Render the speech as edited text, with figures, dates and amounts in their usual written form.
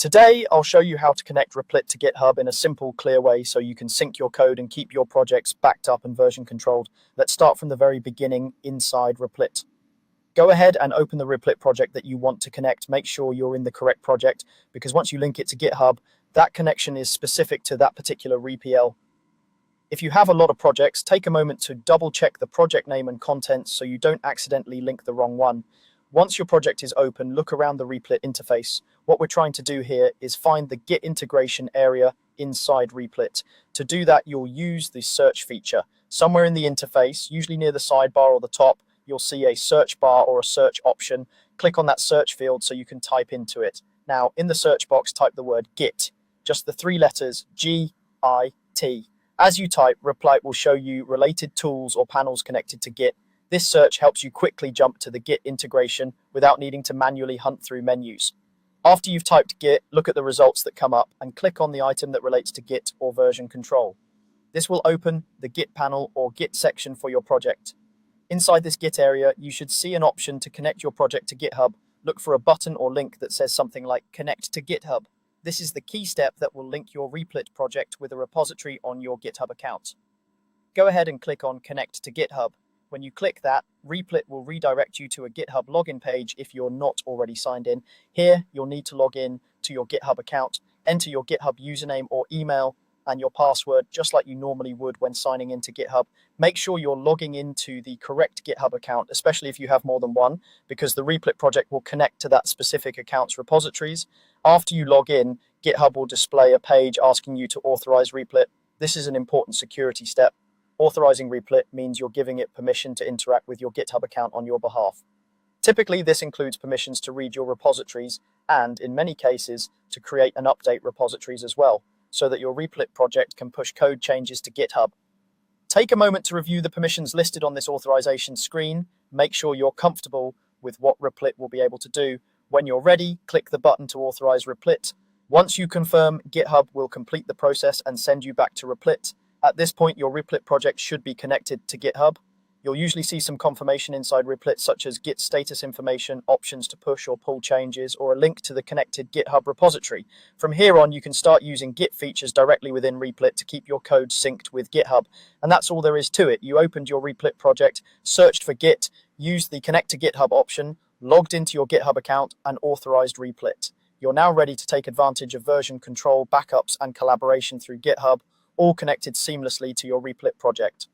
Today, I'll show you how to connect Replit to GitHub in a simple, clear way so you can sync your code and keep your projects backed up and version controlled. Let's start from the very beginning inside Replit. Go ahead and open the Replit project that you want to connect. Make sure you're in the correct project because once you link it to GitHub, that connection is specific to that particular REPL. If you have a lot of projects, take a moment to double check the project name and contents so you don't accidentally link the wrong one. Once your project is open, look around the Replit interface. What we're trying to do here is find the Git integration area inside Replit. To do that, you'll use the search feature. Somewhere in the interface, usually near the sidebar or the top, you'll see a search bar or a search option. Click on that search field so you can type into it. Now, in the search box, type the word Git, just the three letters G-I-T. As you type, Replit will show you related tools or panels connected to Git. This search helps you quickly jump to the Git integration without needing to manually hunt through menus. After you've typed Git, look at the results that come up and click on the item that relates to Git or version control. This will open the Git panel or Git section for your project. Inside this Git area, you should see an option to connect your project to GitHub. Look for a button or link that says something like Connect to GitHub. This is the key step that will link your Replit project with a repository on your GitHub account. Go ahead and click on Connect to GitHub. When you click that, Replit will redirect you to a GitHub login page if you're not already signed in. Here, you'll need to log in to your GitHub account, enter your GitHub username or email and your password just like you normally would when signing into GitHub. Make sure you're logging into the correct GitHub account, especially if you have more than one, because the Replit project will connect to that specific account's repositories. After you log in, GitHub will display a page asking you to authorize Replit. This is an important security step. Authorizing Replit means you're giving it permission to interact with your GitHub account on your behalf. Typically, this includes permissions to read your repositories and, in many cases, to create and update repositories as well, so that your Replit project can push code changes to GitHub. Take a moment to review the permissions listed on this authorization screen. Make sure you're comfortable with what Replit will be able to do. When you're ready, click the button to authorize Replit. Once you confirm, GitHub will complete the process and send you back to Replit. At this point, your Replit project should be connected to GitHub. You'll usually see some confirmation inside Replit, such as Git status information, options to push or pull changes, or a link to the connected GitHub repository. From here on, you can start using Git features directly within Replit to keep your code synced with GitHub. And that's all there is to it. You opened your Replit project, searched for Git, used the Connect to GitHub option, logged into your GitHub account, and authorized Replit. You're now ready to take advantage of version control, backups, and collaboration through GitHub, all connected seamlessly to your Replit project.